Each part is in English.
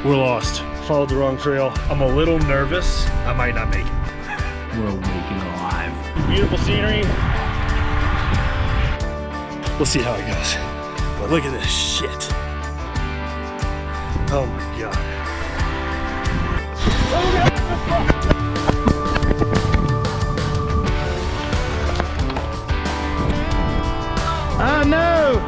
We're lost. Followed the wrong trail. I'm a little nervous. I might not make it. We'll make it alive. Beautiful scenery. We'll see how it goes. But look at this shit. Oh my god. Oh no!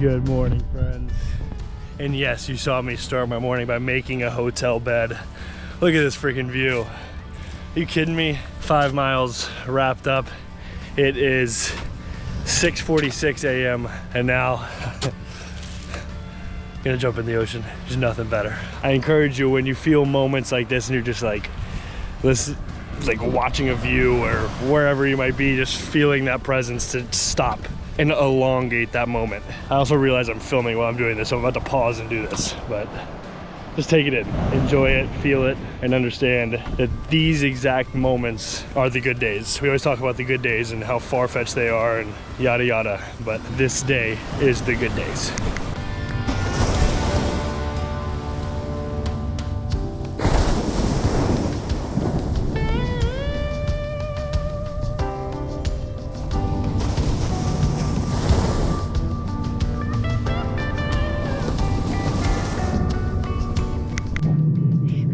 Good morning, friends. And yes, you saw me start my morning by making a hotel bed. Look at this freaking view. Are you kidding me? 5 miles wrapped up. It is 6:46 a.m. and now gonna jump in the ocean. There's nothing better. I encourage you, when you feel moments like this and you're just like this, like watching a view or wherever you might be, just feeling that presence, to stop and elongate that moment. I also realize I'm filming while I'm doing this, so I'm about to pause and do this, but just take it in, enjoy it, feel it, and understand that these exact moments are the good days. We always talk about the good days and how far-fetched they are and yada yada, but this day is the good days.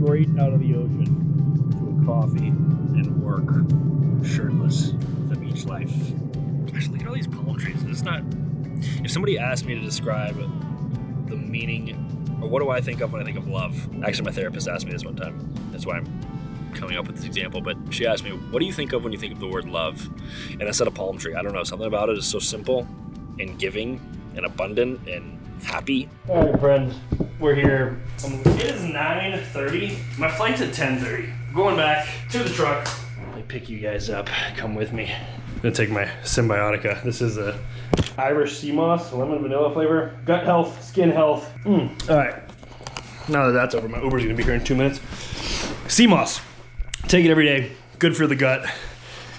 Straight out of the ocean to a coffee and work, shirtless, the beach life. Gosh, look at all these palm trees. It's not. If somebody asked me to describe the meaning, or what do I think of when I think of love? Actually, my therapist asked me this one time. That's why I'm coming up with this example. But she asked me, "What do you think of when you think of the word love?" And I said a palm tree. I don't know. Something about it is so simple and giving and abundant and happy. All right, friends. We're here. It is 9:30. My flight's at 10:30. I'm going back to the truck. Let me pick you guys up. Come with me. I'm gonna take my Symbiotica. This is a Irish sea moss, lemon vanilla flavor. Gut health, skin health. All right. Now that that's over, my Uber's gonna be here in 2 minutes. Sea moss. Take it every day. Good for the gut.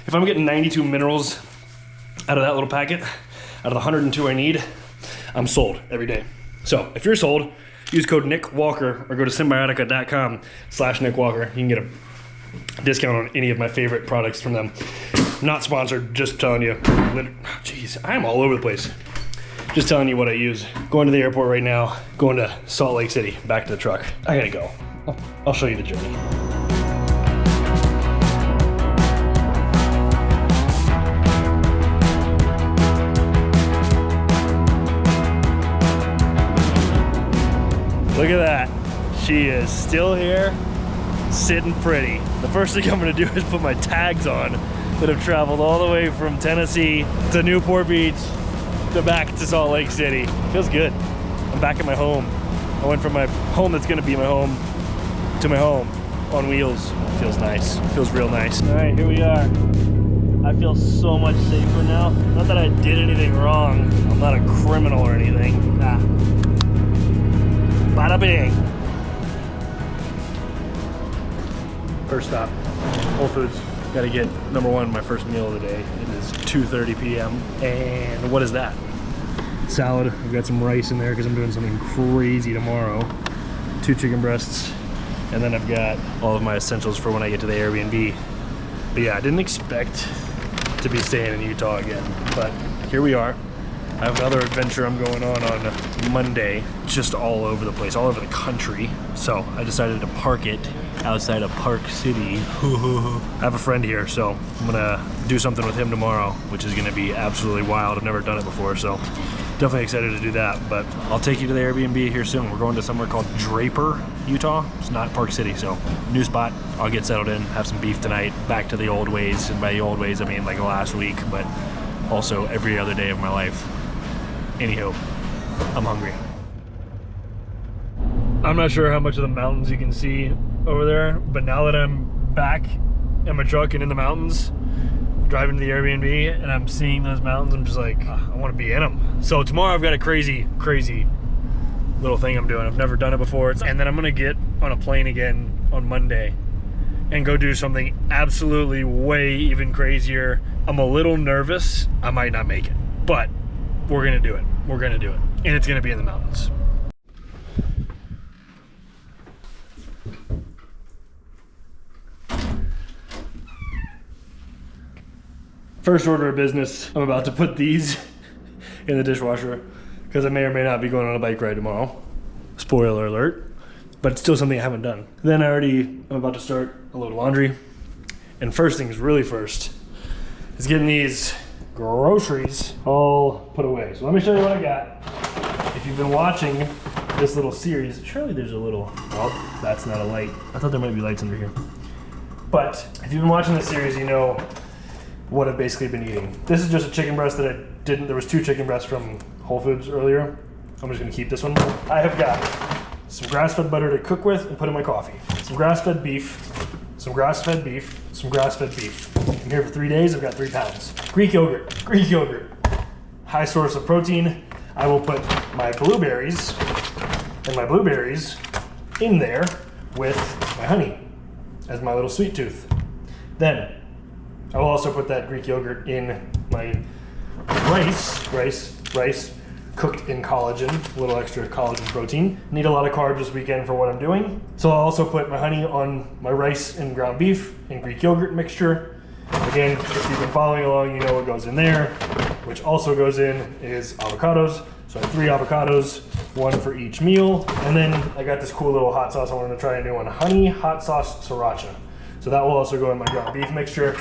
If I'm getting 92 minerals out of that little packet, out of the 102 I need, I'm sold every day. So if you're sold, use code Nick Walker or go to symbiotica.com/Nick Walker. You can get a discount on any of my favorite products from them. Not sponsored, just telling you. Jeez, I'm all over the place. Just telling you what I use. Going to the airport right now, going to Salt Lake City, back to the truck. I gotta go. I'll show you the journey. Look at that. She is still here, sitting pretty. The first thing I'm gonna do is put my tags on that have traveled all the way from Tennessee to Newport Beach to back to Salt Lake City. Feels good. I'm back at my home. I went from my home that's gonna be my home to my home on wheels. Feels nice. Feels real nice. All right, here we are. I feel so much safer now. Not that I did anything wrong. I'm not a criminal or anything. Nah. Bada bing. First stop, Whole Foods. Gotta get number one, my first meal of the day. It is 2:30 p.m. And what is that? Salad. I've got some rice in there because I'm doing something crazy tomorrow. 2 chicken breasts. And then I've got all of my essentials for when I get to the Airbnb. But yeah, I didn't expect to be staying in Utah again, but here we are. I have another adventure I'm going on Monday, just all over the place, all over the country. So I decided to park it outside of Park City. I have a friend here, so I'm gonna do something with him tomorrow, which is gonna be absolutely wild. I've never done it before, so definitely excited to do that. But I'll take you to the Airbnb here soon. We're going to somewhere called Draper, Utah. It's not Park City, so new spot. I'll get settled in, have some beef tonight, back to the old ways. And by the old ways, I mean like last week, but also every other day of my life. Anywho, I'm hungry. I'm not sure how much of the mountains you can see over there, but now that I'm back in my truck and in the mountains, driving to the Airbnb and I'm seeing those mountains. I'm just like, I want to be in them. So tomorrow I've got a crazy little thing I'm doing. I've never done it before. And then I'm gonna get on a plane again on Monday and go do something absolutely way even crazier. I'm a little nervous. I might not make it, but we're gonna do it. We're gonna do it. And it's gonna be in the mountains. First order of business, I'm about to put these in the dishwasher because I may or may not be going on a bike ride tomorrow. Spoiler alert, but it's still something I haven't done. Then I'm about to start a load of laundry. And first things really first is getting these groceries all put away. So let me show you what I got. If you've been watching this little series, surely there's a little, well, that's not a light. I thought there might be lights under here. But if you've been watching this series, you know what I've basically been eating. This is just a chicken breast that I didn't, there was 2 chicken breasts from Whole Foods earlier. I'm just gonna keep this one. I have got some grass-fed butter to cook with and put in my coffee. Some grass-fed beef, some grass-fed beef, some grass-fed beef. I'm here for 3 days, I've got 3 pounds. Greek yogurt, high source of protein. I will put my blueberries in there with my honey as my little sweet tooth. Then I will also put that Greek yogurt in my rice cooked in collagen, a little extra collagen protein. Need a lot of carbs this weekend for what I'm doing. So I'll also put my honey on my rice and ground beef and Greek yogurt mixture. Again, if you've been following along, you know what goes in there. Which also goes in is avocados. So I have 3 avocados, 1 for each meal. And then I got this cool little hot sauce I wanted to try a new one, honey hot sauce sriracha. So that will also go in my ground beef mixture.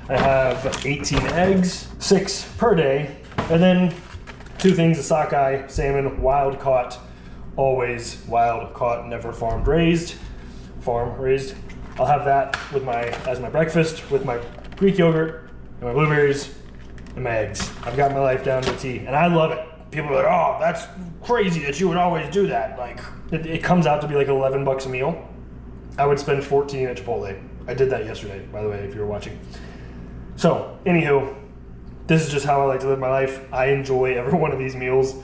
I have 18 eggs, 6 per day, and then 2 things of sockeye, salmon, wild caught, always wild caught, never farm raised. I'll have that with as my breakfast with my Greek yogurt and my blueberries and my eggs. I've got my life down to a T, and I love it. People are like, oh, that's crazy that you would always do that. Like, it comes out to be like 11 bucks a meal. I would spend 14 at Chipotle. I did that yesterday, by the way, if you were watching. So, anywho, this is just how I like to live my life. I enjoy every one of these meals.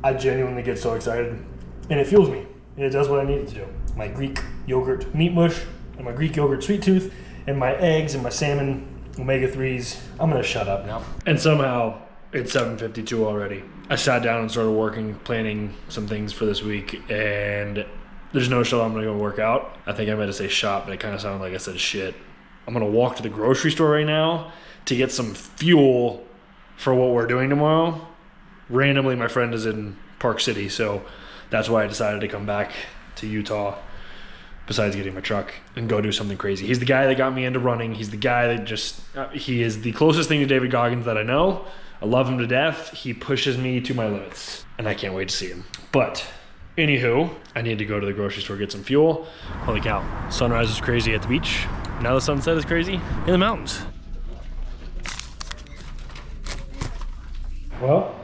I genuinely get so excited. And it fuels me. And it does what I need it to do. My Greek yogurt meat mush, and my Greek yogurt sweet tooth, and my eggs and my salmon omega-3s. I'm gonna shut up now. And somehow, it's 7:52 already. I sat down and started working, planning some things for this week, and there's no show I'm gonna go work out. I think I meant to say shop, but it kind of sounded like I said shit. I'm gonna walk to the grocery store right now to get some fuel for what we're doing tomorrow. Randomly, my friend is in Park City, so that's why I decided to come back to Utah, besides getting my truck, and go do something crazy. He's the guy that got me into running. He's the guy that he is the closest thing to David Goggins that I know. I love him to death. He pushes me to my limits, and I can't wait to see him. But anywho, I need to go to the grocery store, get some fuel. Holy cow, sunrise is crazy at the beach. Now the sunset is crazy in the mountains. Well,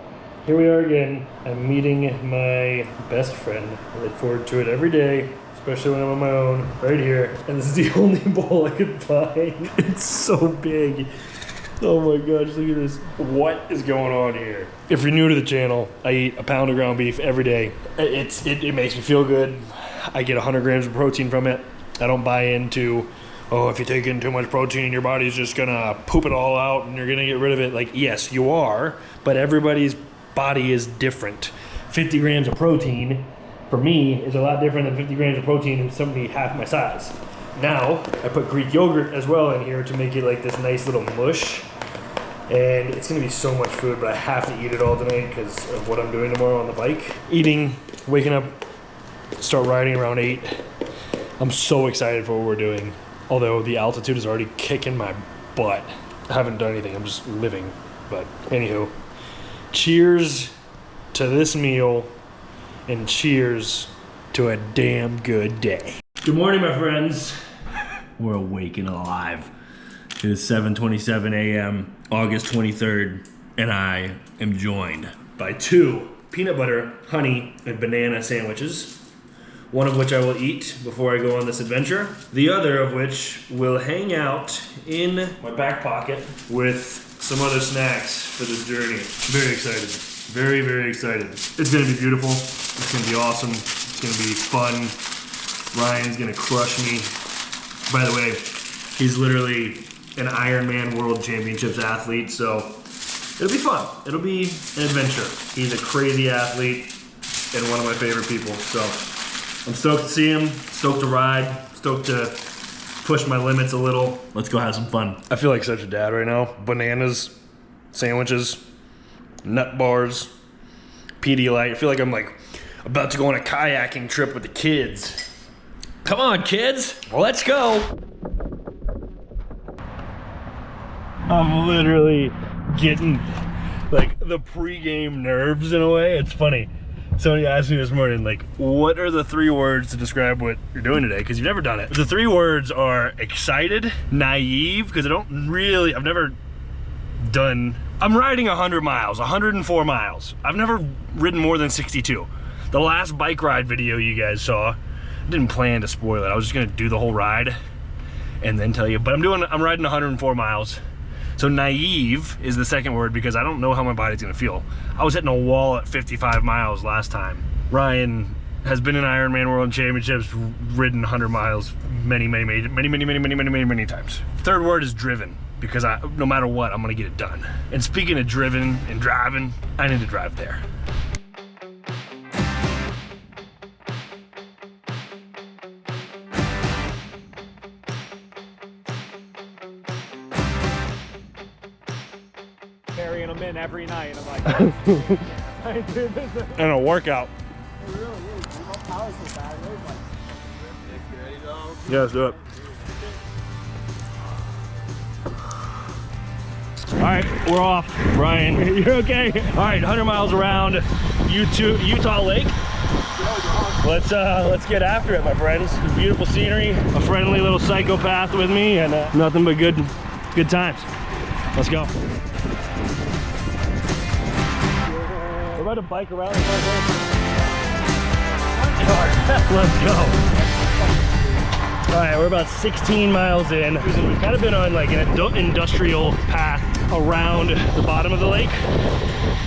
here we are again. I'm meeting my best friend. I look forward to it every day, especially when I'm on my own, right here. And this is the only bowl I could find. It's so big. Oh my gosh, look at this. What is going on here? If you're new to the channel, I eat a pound of ground beef every day. It makes me feel good. I get 100 grams of protein from it. I don't buy into, oh, if you take in too much protein, your body's just gonna poop it all out and you're gonna get rid of it. Like, yes, you are, but everybody's body is different. 50 grams of protein, for me, is a lot different than 50 grams of protein in somebody half my size. Now, I put Greek yogurt as well in here to make it like this nice little mush. And it's gonna be so much food, but I have to eat it all tonight because of what I'm doing tomorrow on the bike. Eating, waking up, start riding around 8. I'm so excited for what we're doing. Although the altitude is already kicking my butt. I haven't done anything, I'm just living. But anywho, cheers to this meal and cheers to a damn good day. Good morning, my friends. We're awake and alive. It is 7:27 a.m., August 23rd, and I am joined by 2 peanut butter, honey, and banana sandwiches, One of which I will eat before I go on this adventure. The other of which will hang out in my back pocket with some other snacks for this journey. Very excited. Very, very excited. It's gonna be beautiful. It's gonna be awesome. It's gonna be fun. Ryan's gonna crush me. By the way, he's literally an Ironman World Championships athlete, so it'll be fun. It'll be an adventure. He's a crazy athlete and one of my favorite people, so I'm stoked to see him, stoked to ride, stoked to push my limits a little. Let's go have some fun. I feel like such a dad right now. Bananas, sandwiches, nut bars, Pedialyte. I feel like I'm like about to go on a kayaking trip with the kids. Come on, kids, let's go. I'm literally getting like the pregame nerves in a way. It's funny. Somebody asked me this morning, like, what are the 3 words to describe what you're doing today? Because you've never done it. The 3 words are excited, naive, because I've never done, I'm riding 100 miles, 104 miles. I've never ridden more than 62. The last bike ride video you guys saw, I didn't plan to spoil it. I was just gonna do the whole ride and then tell you, but I'm riding 104 miles. So naive is the second word because I don't know how my body's gonna feel. I was hitting a wall at 55 miles last time. Ryan has been in Ironman World Championships, ridden 100 miles many times. Third word is driven because no matter what, I'm gonna get it done. And speaking of driven and driving, I need to drive there. Carrying them in every night, and I'm like, I do this. And a workout. It really is. You know, power so bad. It's like, you ready though? Yeah, let's do it. All right, we're off. Ryan, you're okay? All right, 100 miles around Utah Lake. Let's get after it, my friends. Beautiful scenery, a friendly little psychopath with me, and nothing but good times. Let's go. We're about to bike around. Let's go. All right, we're about 16 miles in. We've kind of been on like an industrial path around the bottom of the lake,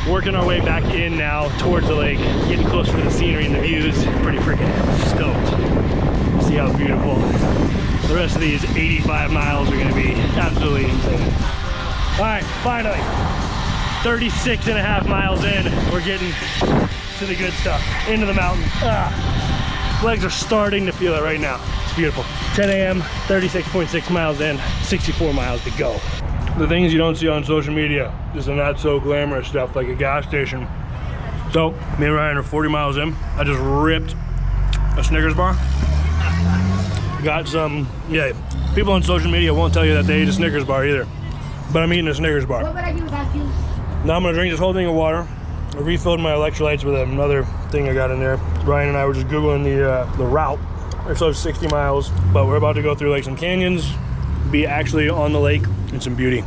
working our way back in now towards the lake, getting closer to the scenery and the views. Pretty freaking stoked. See how beautiful. The rest of these 85 miles are gonna be absolutely insane. All right, finally, 36 and a half miles in, we're getting to the good stuff, into the mountain. Legs are starting to feel it right now. It's beautiful. 10 a.m., 36.6 miles in, 64 miles to go. The things you don't see on social media, just the not so glamorous stuff like a gas station. So, me and Ryan are 40 miles in. I just ripped a Snickers bar. Got some, yeah, people on social media won't tell you that they ate a Snickers bar either. But I'm eating a Snickers bar. What would I do without you? Now I'm gonna drink this whole thing of water. I refilled my electrolytes with another thing I got in there. Ryan and I were just Googling the route. We're still 60 miles, but we're about to go through like some canyons, be actually on the lake in some beauty.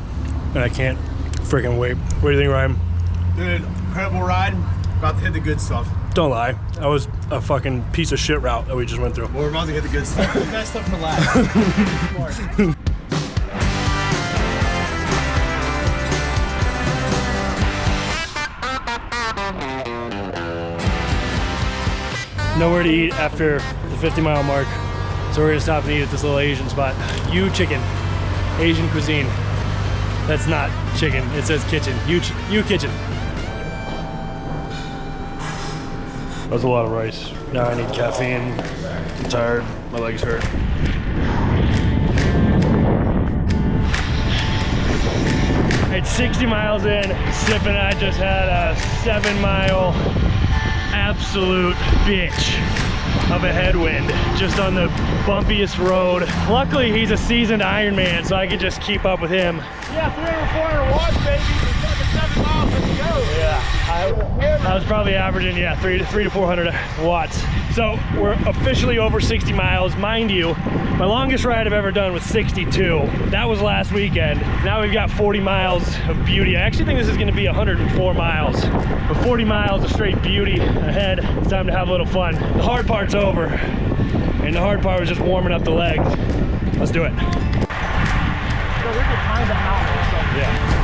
And I can't freaking wait. What do you think, Ryan? Dude, incredible ride. About to hit the good stuff. Don't lie. That was a fucking piece of shit route that we just went through. Well, we're about to hit the good stuff. The best stuff for last. Nowhere to eat after the 50-mile mark, so we're gonna stop and eat at this little Asian spot. You Chicken, Asian cuisine. That's not chicken, it says kitchen. You Kitchen. That's a lot of rice. Now I need caffeine. I'm tired, my legs hurt. It's 60 miles in, Sip and I just had a 7-mile absolute bitch of a headwind just on the bumpiest road. Luckily he's a seasoned Ironman, so I could just keep up with him. Yeah, 300, 400 watts, baby. It's 7 miles. Let's go. Yeah, I was probably averaging, yeah, 300 to 400 watts. So we're officially over 60 miles. Mind you, my longest ride I've ever done was 62. That was last weekend. Now we've got 40 miles of beauty. I actually think this is gonna be 104 miles. But 40 miles of straight beauty ahead. It's time to have a little fun. The hard part's over. And the hard part was just warming up the legs. Let's do it. So we can climb the mountain also. Yeah.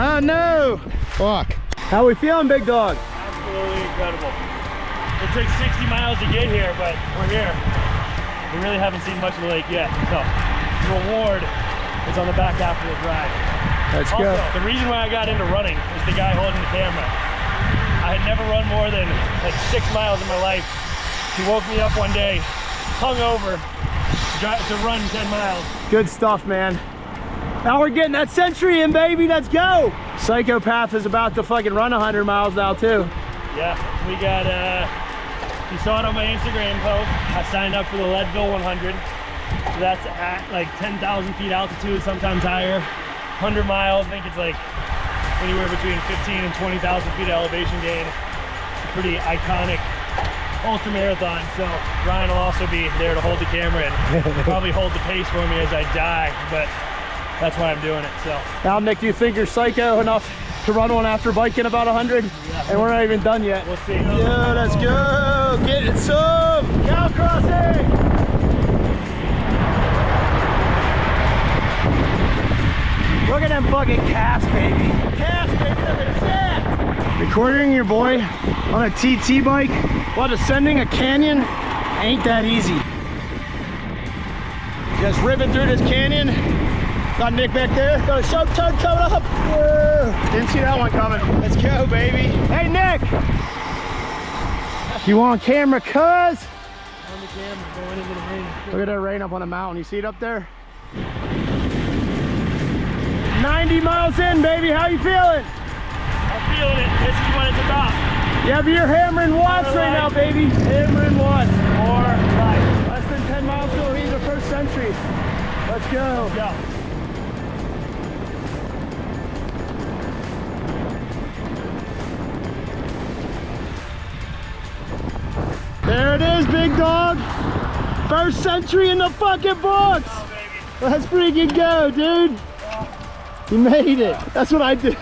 Oh no! Fuck. How we feeling, big dog? Absolutely incredible. It took 60 miles to get here, but we're here. We really haven't seen much of the lake yet, so the reward is on the back half of the drive. Let's Also, go. the reason why I got into running is the guy holding the camera. I had never run more than like 6 miles in my life. He woke me up one day, hungover, to run 10 miles. Good stuff, man. Now we're getting that century in, baby. Let's go. Psychopath is about to fucking run 100 miles now, too. Yeah, we got, you saw it on my Instagram post. I signed up for the Leadville 100. So that's at like 10,000 feet altitude, sometimes higher. 100 miles, I think it's like anywhere between 15 and 20,000 feet elevation gain. It's a pretty iconic ultra marathon. So Ryan will also be there to hold the camera and probably hold the pace for me as I die, but that's why I'm doing it, so. Now, Nick, do you think you're psycho enough to run one after biking about 100? Yeah. And we're not even done yet. We'll see. Yeah, let's go. Get it some. Cow crossing. Look at them fucking calves, baby. Calves, baby, look at that. Recording your boy on a TT bike while descending a canyon ain't that easy. Just ripping through this canyon. Got Nick back there. Got a sharp turn coming up. Whoa. Didn't see that one coming. Let's go, baby. Hey, Nick. You on camera, cuz? On the camera, going into the rain. Look at that rain up on the mountain. You see it up there? 90 miles in, baby. How you feeling? I'm feeling it. This is what it's about. Yeah, but you're hammering watts right now, baby. Hammering watts. More life. Less than 10 miles till he's the first century. Let's go. Let's go. There it is, big dog. First century in the fucking books. Oh, baby. Let's freaking go, dude. You made it. That's what I did.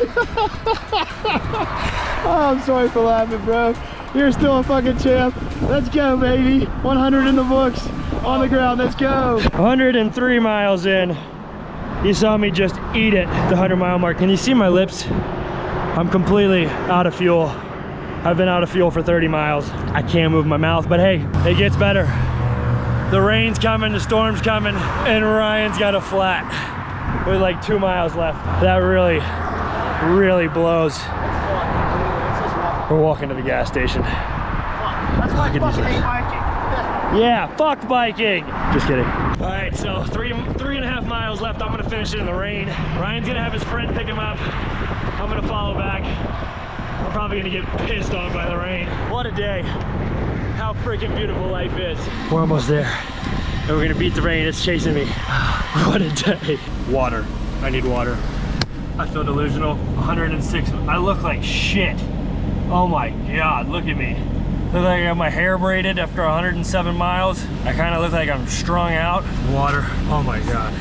Oh, I'm sorry for laughing, bro. You're still a fucking champ. Let's go, baby. 100 in the books. On the ground, let's go. 103 miles in. You saw me just eat it, the 100-mile mark. Can you see my lips? I'm completely out of fuel. I've been out of fuel for 30 miles. I can't move my mouth, but hey, it gets better. The rain's coming, the storm's coming, and Ryan's got a flat with like 2 miles left. That really, really blows. We're walking to the gas station. That's why I fucking hate biking. Yeah, fuck biking. Just kidding. All right, so three and a half miles left. I'm gonna finish it in the rain. Ryan's gonna have his friend pick him up. I'm gonna follow back. I'm probably gonna get pissed on by the rain. What a day. How freaking beautiful life is. We're almost there. And we're gonna beat the rain, it's chasing me. What a day. Water, I need water. I feel delusional, 106, I look like shit. Oh my God, look at me. Look like I got my hair braided after 107 miles. I kind of look like I'm strung out. Water, oh my God.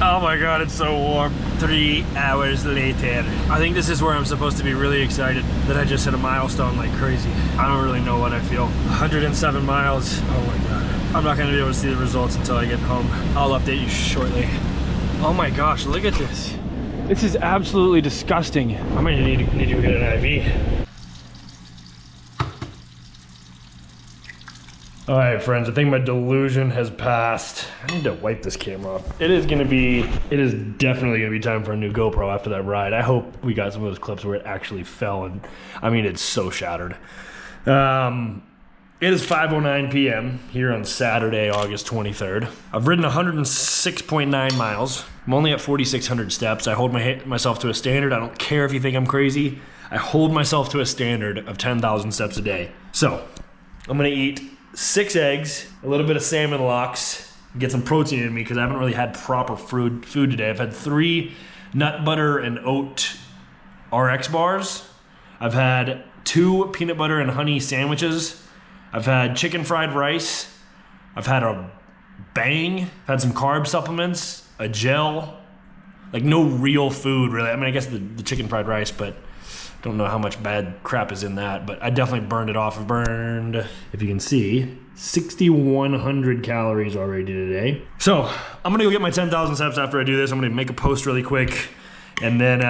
Oh my God, it's so warm. 3 hours later. I think this is where I'm supposed to be really excited that I just hit a milestone like crazy. I don't really know what I feel. 107 miles, oh my God. I'm not gonna be able to see the results until I get home. I'll update you shortly. Oh my gosh, look at this. This is absolutely disgusting. I might need to get an IV. All right, friends, I think my delusion has passed. I need to wipe this camera off. It is definitely gonna be time for a new GoPro after that ride. I hope we got some of those clips where it actually fell, and I mean, it's so shattered. It is 5:09 p.m. here on Saturday, August 23rd. I've ridden 106.9 miles. I'm only at 4,600 steps. I hold myself to a standard. I don't care if you think I'm crazy. I hold myself to a standard of 10,000 steps a day. So I'm gonna eat 6 eggs, a little bit of salmon lox, get some protein in me because I haven't really had proper food today. I've had 3 nut butter and oat RX bars. I've had 2 peanut butter and honey sandwiches. I've had chicken fried rice. I've had a bang. I've had some carb supplements, a gel. Like no real food really. I mean, I guess the chicken fried rice, but don't know how much bad crap is in that, but I definitely burned it off. I've burned, if you can see, 6,100 calories already today. So I'm gonna go get my 10,000 steps after I do this. I'm gonna make a post really quick and then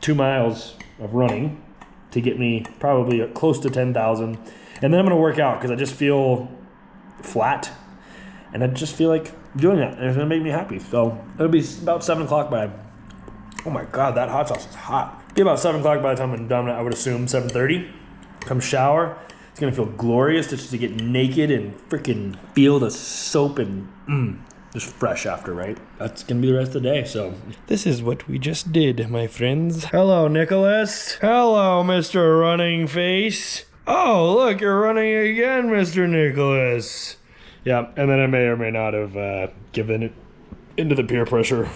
2 miles of running to get me probably close to 10,000. And then I'm gonna work out because I just feel flat and I just feel like doing that and it's gonna make me happy. So it'll be about 7 o'clock by, oh my God, that hot sauce is hot. Be about 7 o'clock by the time I'm done, I would assume 7:30. Come shower. It's gonna feel glorious just to get naked and freaking feel the soap and just fresh after, right? That's gonna be the rest of the day, so. This is what we just did, my friends. Hello, Nicholas. Hello, Mr. Running Face. Oh, look, you're running again, Mr. Nicholas. Yeah, and then I may or may not have given it into the peer pressure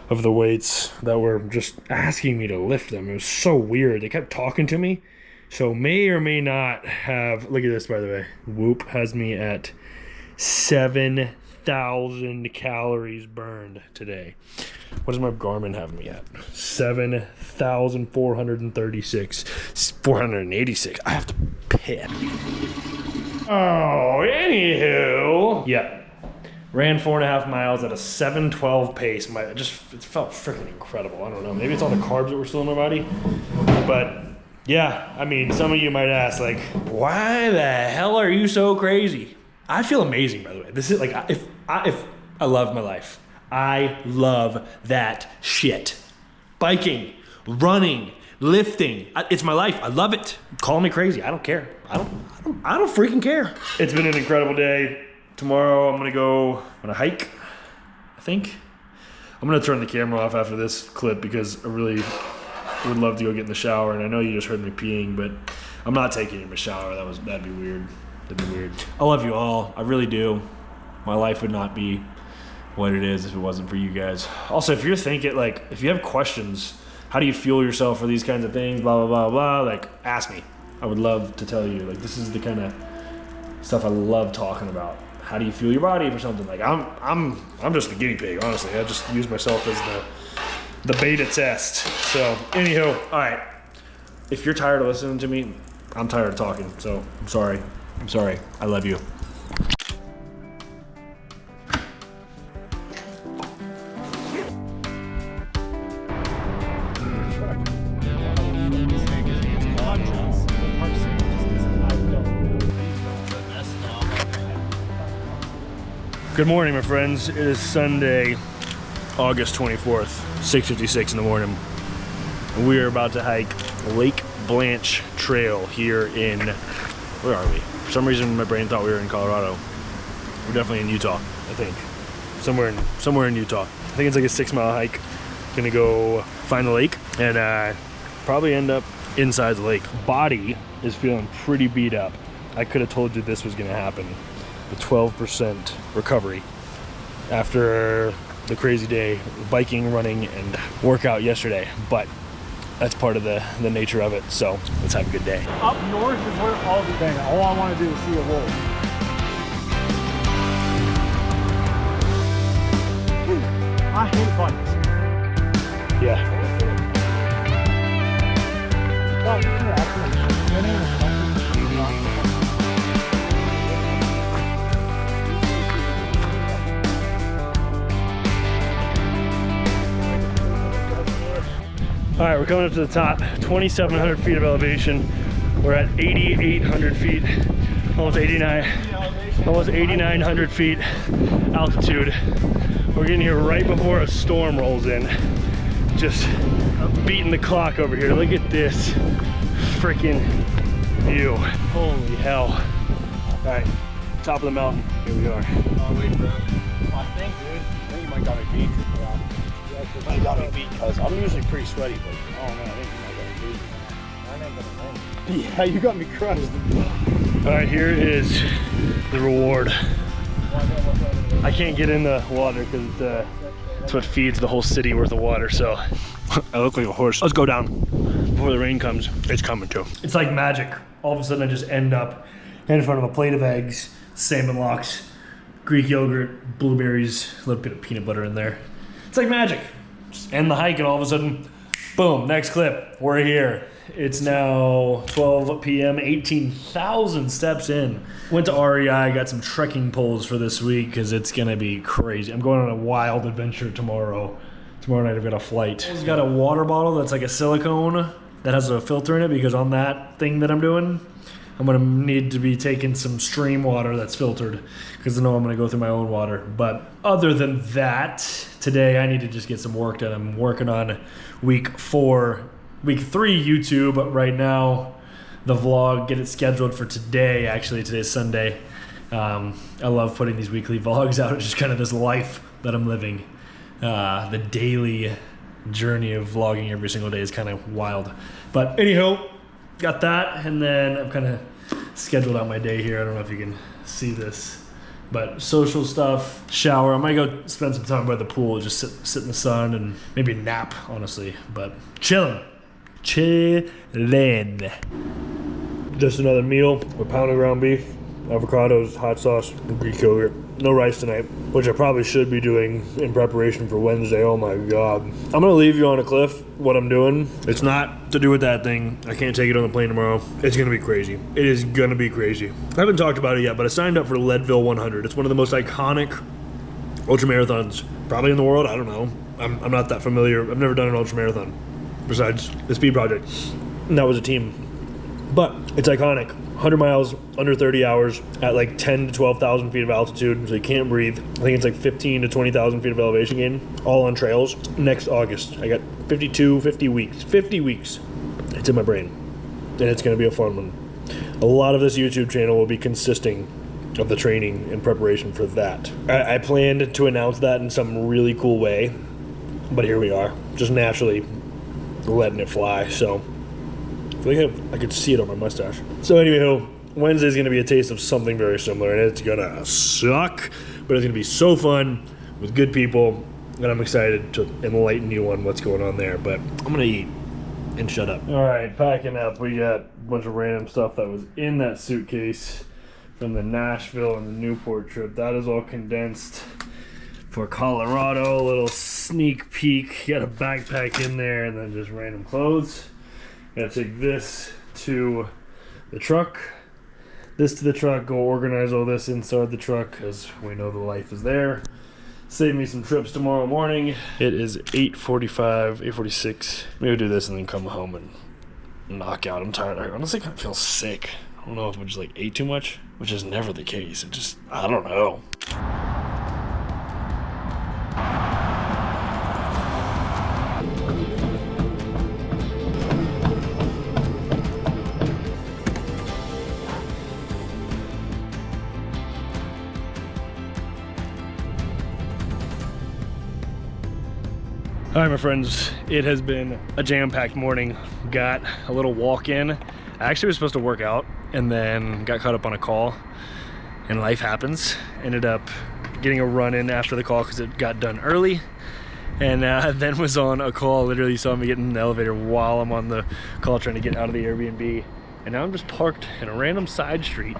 of the weights that were just asking me to lift them. It was so weird. They kept talking to me. So may or may not have, look at this by the way. Whoop has me at 7,000 calories burned today. What does my Garmin have me at? 7,436, 486. I have to piss. Oh, anywho. Yeah. Ran 4.5 miles at a 7:12 pace. It felt freaking incredible. I don't know. Maybe it's all the carbs that were still in my body. But yeah, I mean, some of you might ask, like, why the hell are you so crazy? I feel amazing, by the way. This is like, if I love my life. I love that shit. Biking, running, lifting. It's my life. I love it. Call me crazy. I don't care. I don't freaking care. It's been an incredible day. Tomorrow I'm gonna go on a hike, I think. I'm gonna turn the camera off after this clip because I really would love to go get in the shower. And I know you just heard me peeing, but I'm not taking a shower. That'd be weird. That'd be weird. I love you all. I really do. My life would not be what it is if it wasn't for you guys. Also, if you're thinking, like, if you have questions, how do you fuel yourself for these kinds of things, blah, blah, blah, blah, like, ask me. I would love to tell you. Like, this is the kind of stuff I love talking about. How do you fuel your body for something? Like, I'm just the guinea pig, honestly. I just use myself as the beta test. So, anywho, all right. If you're tired of listening to me, I'm tired of talking. So, I'm sorry. I love you. Good morning, my friends. It is Sunday, August 24th, 6:56 in the morning. And we are about to hike Lake Blanche Trail here in, where are we? For some reason, my brain thought we were in Colorado. We're definitely in Utah, I think. Somewhere in Utah. I think it's like a 6-mile hike. Gonna go find the lake and probably end up inside the lake. Body is feeling pretty beat up. I could have told you this was gonna happen. The 12% recovery after the crazy day, biking, running, and workout yesterday. But that's part of the nature of it. So let's have a good day. Up north is where all the thing. All I want to do is see a wolf. I hate bikes. Yeah. All right, we're coming up to the top, 2,700 feet of elevation. We're at 8,800 feet, almost 8,900 feet altitude. We're getting here right before a storm rolls in. Just beating the clock over here. Look at this freaking view. Holy hell. All right, top of the mountain, here we are. Oh, wait, bro. I think, dude, you might got a beat. Yeah. You got me beat, cuz I'm usually pretty sweaty, but oh man, I think you might got me. Yeah, you got me crushed. All right, here is the reward. I can't get in the water because it's what feeds the whole city worth of water, so I look like a horse. Let's go down before the rain comes. It's coming too. It's like magic. All of a sudden I just end up in front of a plate of eggs, salmon lox, Greek yogurt, blueberries, a little bit of peanut butter in there. It's like magic. Just end the hike and all of a sudden, boom, next clip, we're here. It's now 12 p.m., 18,000 steps in. Went to REI, got some trekking poles for this week because it's gonna be crazy. I'm going on a wild adventure tomorrow. Tomorrow night I've got a flight. I've got a water bottle that's like a silicone that has a filter in it because on that thing that I'm doing, I'm gonna need to be taking some stream water that's filtered because I know I'm gonna go through my own water. But other than that, today I need to just get some work done. I'm working on week 3 YouTube, but right now the vlog, get it scheduled for today. Actually, today's Sunday. I love putting these weekly vlogs out. It's just kind of this life that I'm living. The daily journey of vlogging every single day is kind of wild. But anyhow, got that, and then I've kind of scheduled out my day here. I don't know if you can see this, but social stuff, shower. I might go spend some time by the pool, just sit in the sun and maybe nap, honestly, but chilling. Just another meal with pounded ground beef, avocados, hot sauce, and Greek yogurt. No rice tonight, which I probably should be doing in preparation for Wednesday. Oh my God. I'm gonna leave you on a cliff what I'm doing. It's not to do with that thing. I can't take it on the plane tomorrow. It's gonna be crazy. It is gonna be crazy. I haven't talked about it yet, but I signed up for Leadville 100. It's one of the most iconic ultramarathons probably in the world. I don't know. I'm not that familiar. I've never done an ultramarathon besides the Speed Project. And that was a team. But it's iconic. 100 miles, under 30 hours, at like 10 to 12,000 feet of altitude, so you can't breathe. I think it's like 15 to 20,000 feet of elevation gain, all on trails. Next August, I got 50 weeks. It's in my brain, and it's gonna be a fun one. A lot of this YouTube channel will be consisting of the training and preparation for that. I planned to announce that in some really cool way, but here we are, just naturally letting it fly, so. I feel like I could see it on my mustache. So anyway, Wednesday's gonna be a taste of something very similar, and it's gonna suck, but it's gonna be so fun with good people, and I'm excited to enlighten you on what's going on there, but I'm gonna eat and shut up. All right, packing up. We got a bunch of random stuff that was in that suitcase from the Nashville and the Newport trip. That is all condensed for Colorado. A little sneak peek. Got a backpack in there, and then just random clothes. Gotta take this to the truck, this to the truck, go organize all this inside the truck because we know the life is there. Save me some trips tomorrow morning. It is 8:45, 8:46. Maybe do this and then come home and knock out. I'm tired. I honestly kind of feel sick. I don't know if I just like ate too much, which is never the case. It just, I don't know. All right, my friends, it has been a jam-packed morning. Got a little walk-in. I actually was supposed to work out and then got caught up on a call, and life happens. Ended up getting a run in after the call because it got done early, and then was on a call. Literally saw me get in the elevator while I'm on the call trying to get out of the Airbnb, and now I'm just parked in a random side street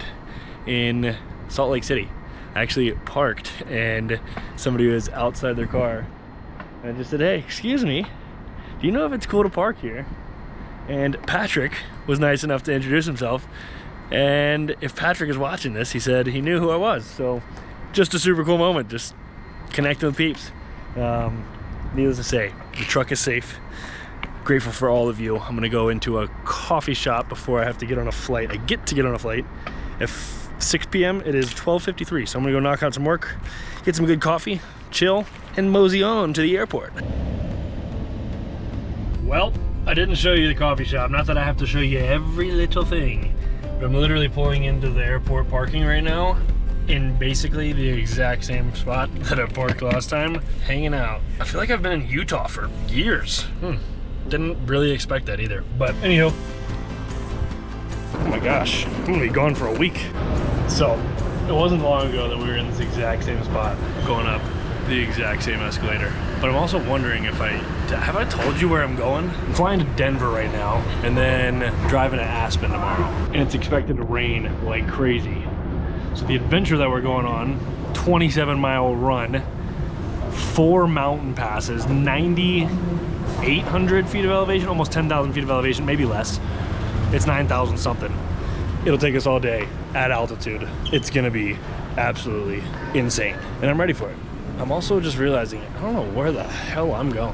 in Salt Lake City. I actually parked and somebody was outside their car. I just said, hey, excuse me, do you know if it's cool to park here? And Patrick was nice enough to introduce himself. And if Patrick is watching this, he said he knew who I was. So just a super cool moment, just connecting with peeps. Needless to say, the truck is safe. Grateful for all of you. I'm gonna go into a coffee shop before I have to get on a flight. I get to get on a flight at 6 p.m. It is 12:53, so I'm gonna go knock out some work, get some good coffee, chill, and mosey on to the airport. Well, I didn't show you the coffee shop. Not that I have to show you every little thing, but I'm literally pulling into the airport parking right now, in basically the exact same spot that I parked last time, hanging out. I feel like I've been in Utah for years. Didn't really expect that either. But anyhow, oh my gosh, I'm gonna be gone for a week. So it wasn't long ago that we were in this exact same spot, going up the exact same escalator. But I'm also wondering if have I told you where I'm going? I'm flying to Denver right now and then driving to Aspen tomorrow. And it's expected to rain like crazy. So the adventure that we're going on, 27-mile run, 4 mountain passes, 9,800 feet of elevation, almost 10,000 feet of elevation, maybe less. It's 9,000 something. It'll take us all day at altitude. It's gonna be absolutely insane. And I'm ready for it. I'm also just realizing, I don't know where the hell I'm going.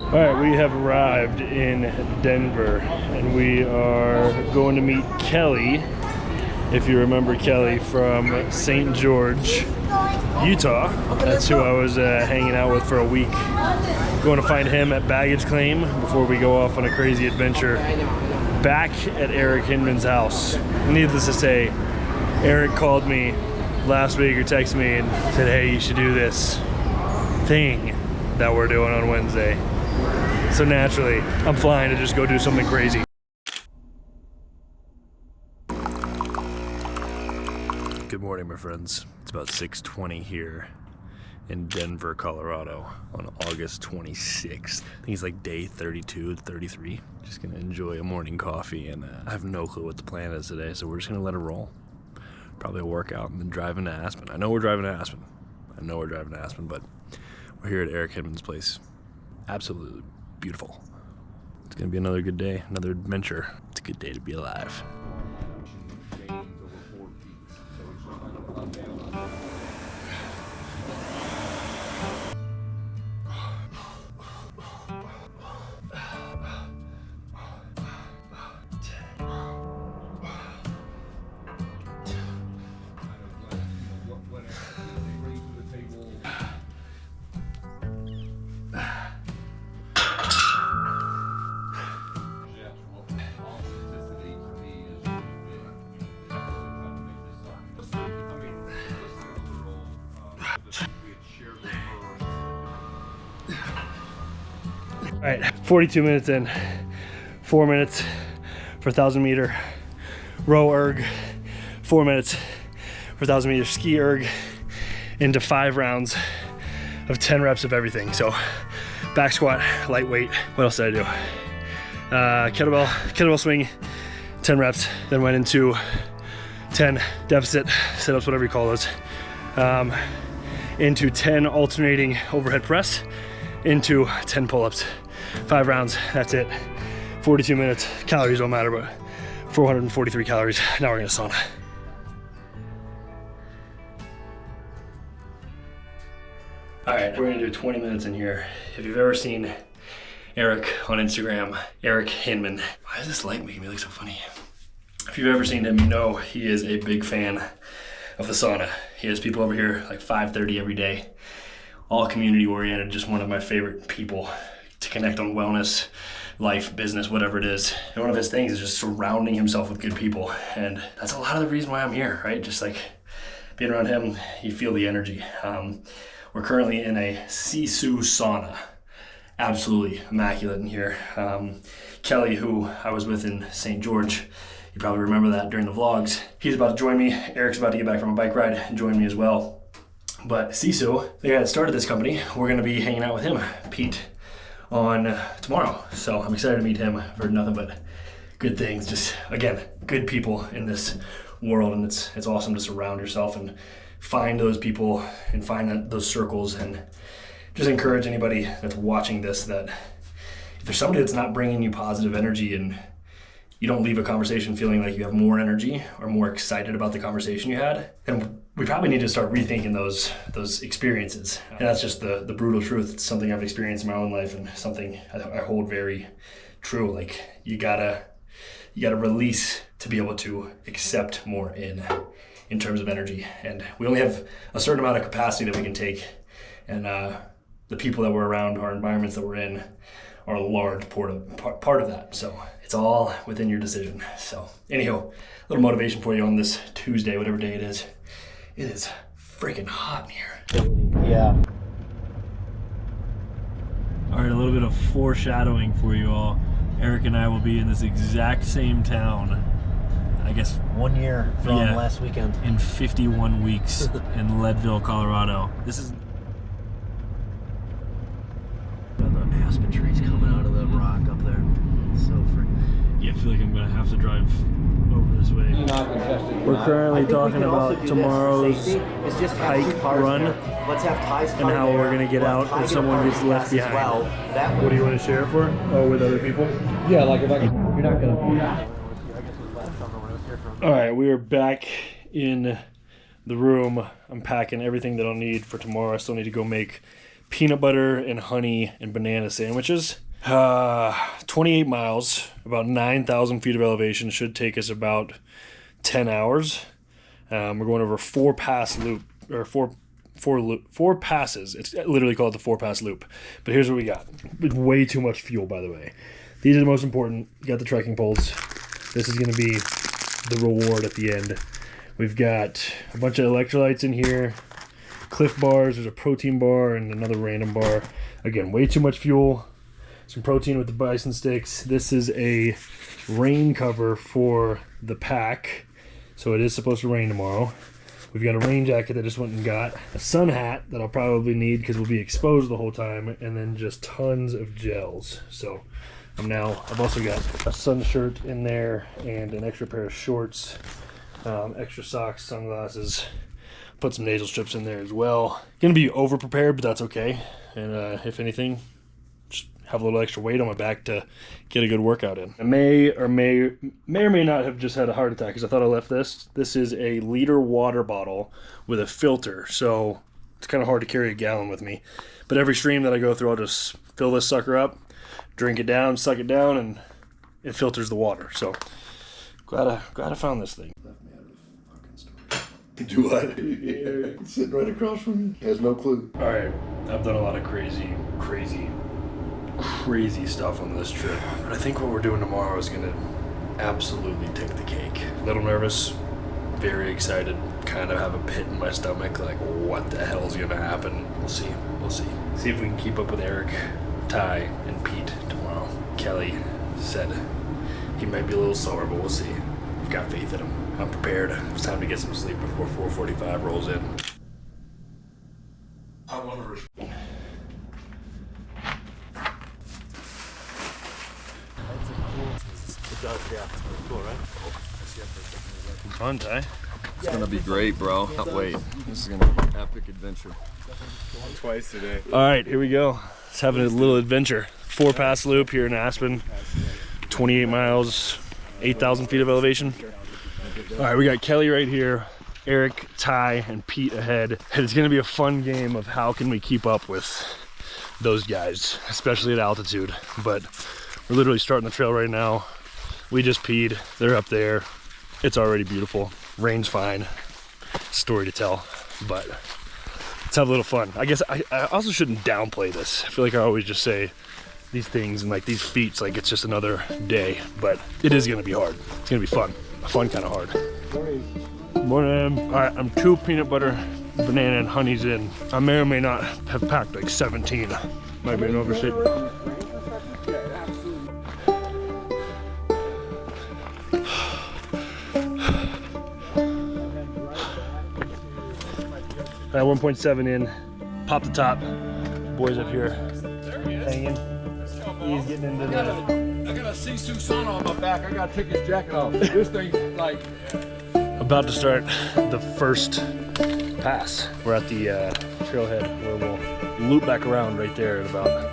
All right, we have arrived in Denver and we are going to meet Kelly. If you remember Kelly from St. George, Utah. That's who I was hanging out with for a week. Going to find him at baggage claim before we go off on a crazy adventure back at Eric Hinman's house. Needless to say, Eric called me last week or texted me and said, hey, you should do this thing that we're doing on Wednesday. So naturally, I'm flying to just go do something crazy. Good morning, my friends. It's about 6:20 here in Denver, Colorado on August 26th. I think it's like day 32, 33. Just gonna enjoy a morning coffee and I have no clue what the plan is today, so we're just gonna let it roll. Probably a workout and then driving to Aspen. I know we're driving to Aspen, but we're here at Eric Hinman's place. Absolutely beautiful. It's gonna be another good day, another adventure. It's a good day to be alive. All right, 42 minutes in, 4 minutes for 1,000 meter row erg, 4 minutes for 1,000 meter ski erg, into 5 rounds of 10 reps of everything. So back squat, lightweight. What else did I do? Kettlebell swing, 10 reps, then went into 10 deficit sit-ups, whatever you call those, into 10 alternating overhead press, into 10 pull-ups. 5 rounds, that's it. 42 minutes, calories don't matter, but 443 calories. Now we're gonna sauna. All right, we're gonna do 20 minutes in here. If you've ever seen Eric on Instagram, Eric Hinman. Why is this light making me look so funny? If you've ever seen him, you know he is a big fan of the sauna. He has people over here like 5:30 every day, all community oriented, just one of my favorite people to connect on wellness, life, business, whatever it is. And one of his things is just surrounding himself with good people. And that's a lot of the reason why I'm here, right? Just like being around him, you feel the energy. We're currently in a Sisu sauna. Absolutely immaculate in here. Kelly, who I was with in St. George, you probably remember that during the vlogs. He's about to join me. Eric's about to get back from a bike ride and join me as well. But Sisu, the guy that started this company, we're gonna be hanging out with him, Pete, on tomorrow. So I'm excited to meet him. I've heard nothing but good things. Just, again, good people in this world, and it's awesome to surround yourself and find those people and find those circles, and just encourage anybody that's watching this that if there's somebody that's not bringing you positive energy and you don't leave a conversation feeling like you have more energy or more excited about the conversation you had, then we probably need to start rethinking those experiences. And that's just the brutal truth. It's something I've experienced in my own life and something I hold very true. Like you gotta release to be able to accept more in terms of energy. And we only have a certain amount of capacity that we can take. And the people that we're around, our environments that we're in, are a large part of that. So it's all within your decision. So anyhow, a little motivation for you on this Tuesday, whatever day it is. It is freaking hot in here. Yeah. All right, a little bit of foreshadowing for you all. Eric and I will be in this exact same town, I guess 1 year from last weekend. in 51 weeks in Leadville, Colorado. This is The Aspen trees coming out of the rock up there. So freaking. yeah, I feel like I'm gonna have to drive over this way. We're currently talking about tomorrow's hike run Let's have ties and how we're gonna get out if someone gets left behind. Well, that What do you want to share for? Oh, with other people? Yeah, like if I can, you're not gonna. All right, we are back in the room. I'm packing everything that I'll need for tomorrow. I still need to go make peanut butter and honey and banana sandwiches. 28 miles, about 9,000 feet of elevation. Should take us about 10 hours. We're going over four passes. It's literally called the 4-pass loop. But here's what we got. Way too much fuel, by the way. These are the most important. You got the trekking poles. This is going to be the reward at the end. We've got a bunch of electrolytes in here, Cliff bars, there's a protein bar and another random bar. Again, way too much fuel. Some protein with the bison sticks. This is a rain cover for the pack, so it is supposed to rain tomorrow. We've got a rain jacket that I just went and got, a sun hat that I'll probably need because we'll be exposed the whole time, and then just tons of gels. So I've also got a sun shirt in there and an extra pair of shorts, extra socks, sunglasses, put some nasal strips in there as well. Gonna be over prepared, but that's okay. And if anything, just have a little extra weight on my back to get a good workout in. I may or may not have just had a heart attack because I thought I left this. This is a liter water bottle with a filter, so it's kind of hard to carry a gallon with me. But every stream that I go through, I'll just fill this sucker up, drink it down, suck it down, and it filters the water. So glad I found this thing. Do what? Yeah. Sitting right across from me. Has no clue. All right, I've done a lot of crazy stuff on this trip, but I think what we're doing tomorrow is gonna absolutely take the cake. A little nervous, very excited, kind of have a pit in my stomach, like what the hell is gonna happen? We'll see. See if we can keep up with Eric, Ty, and Pete tomorrow. Kelly said he might be a little sore, but we'll see. I've got faith in him. I'm prepared. It's time to get some sleep before 4:45 rolls in. I want to Fun, Ty. It's gonna be great, bro. Can't wait. This is gonna be an epic adventure. twice today. All right, here we go. Let's have a little adventure. 4-pass loop here in Aspen. 28 miles, 8,000 feet of elevation. All right, we got Kelly right here, Eric, Ty, and Pete ahead. And it's gonna be a fun game of how can we keep up with those guys, especially at altitude. But we're literally starting the trail right now. We just peed, they're up there. It's already beautiful. Rain's fine. Story to tell, but let's have a little fun. I guess I also shouldn't downplay this. I feel like I always just say these things and like these feats like it's just another day, but it is gonna be hard. It's gonna be fun. Fun kind of hard. Morning. All right, I'm 2 peanut butter, banana, and honeys in. I may or may not have packed like 17. Might be an overstatement. At 1.7 in, pop the top. Boys up here hanging. He's getting into the. I got a Sisu sauna on my back. I gotta take his jacket off. This thing's like. About to start the first pass. We're at the trailhead where we'll loop back around right there in about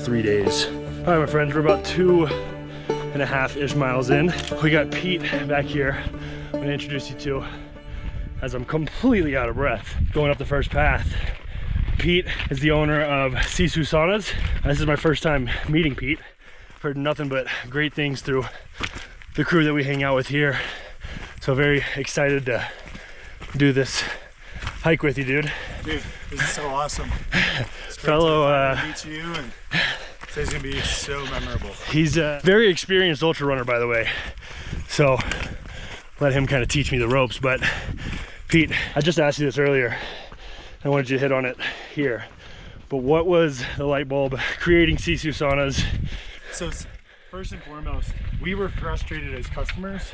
3 days. All right, my friends, we're about 2.5-ish miles in. We got Pete back here. I'm gonna introduce you to, as I'm completely out of breath, going up the first path. Pete is the owner of Sisu Saunas. This is my first time meeting Pete. I've heard nothing but great things through the crew that we hang out with here. So very excited to do this hike with you, dude. Dude, this is so awesome. It's great Fellow, to meet you, and today's gonna be so memorable. He's a very experienced ultra runner, by the way. So let him kind of teach me the ropes. But Pete, I just asked you this earlier. I wanted you to hit on it here. But what was the light bulb creating Sisu saunas? So first and foremost, we were frustrated as customers,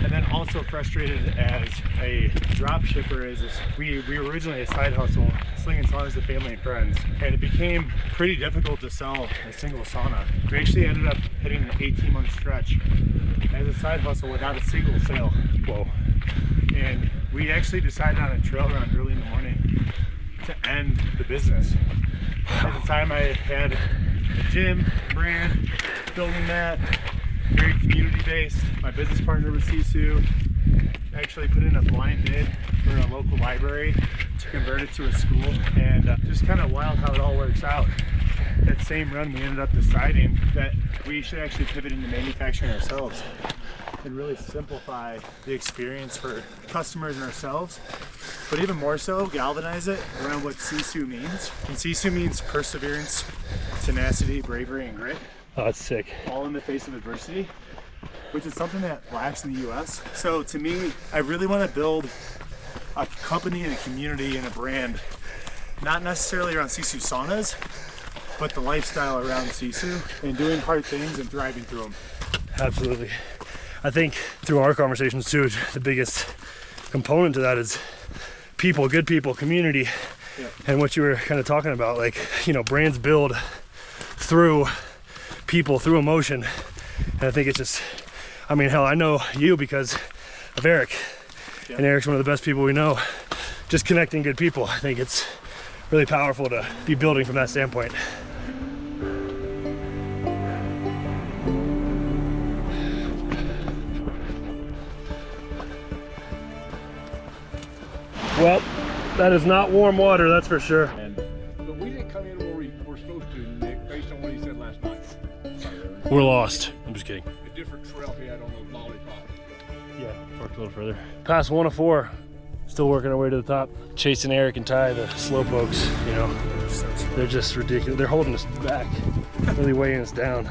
and then also frustrated as a drop shipper. We were originally a side hustle, slinging saunas to family and friends, and it became pretty difficult to sell a single sauna. We actually ended up hitting an 18-month stretch as a side hustle without a single sale. Whoa. And we actually decided on a trail run early in the morning to end the business. At the time I had a gym, brand, building that, very community-based. My business partner was Sisu. Actually put in a blind bid for a local library to convert it to a school, and just kind of wild how it all works out. That same run, we ended up deciding that we should actually pivot into manufacturing ourselves and really simplify the experience for customers and ourselves, but even more so, galvanize it around what Sisu means. And Sisu means perseverance, tenacity, bravery, and grit. Oh, that's sick. All in the face of adversity, which is something that lacks in the US. So to me, I really want to build a company and a community and a brand, not necessarily around Sisu saunas, but the lifestyle around Sisu and doing hard things and thriving through them. Absolutely. I think through our conversations too, the biggest component to that is people, good people, community. Yeah. And what you were kind of talking about, like, you know, brands build through people, through emotion. And I think it's just, I mean, hell, I know you because of Eric. Yeah. And Eric's one of the best people we know. Just connecting good people. I think it's really powerful to be building from that standpoint. Well, that is not warm water, that's for sure. But we didn't come in where we were supposed to, Nick, based on what he said last night. We're lost. I'm just kidding. A different trailhead on those lollipops. Yeah, work a little further. Past 1 of 4. Still working our way to the top. Chasing Eric and Ty, the slow pokes, you know. They're just ridiculous. They're holding us back, really weighing us down.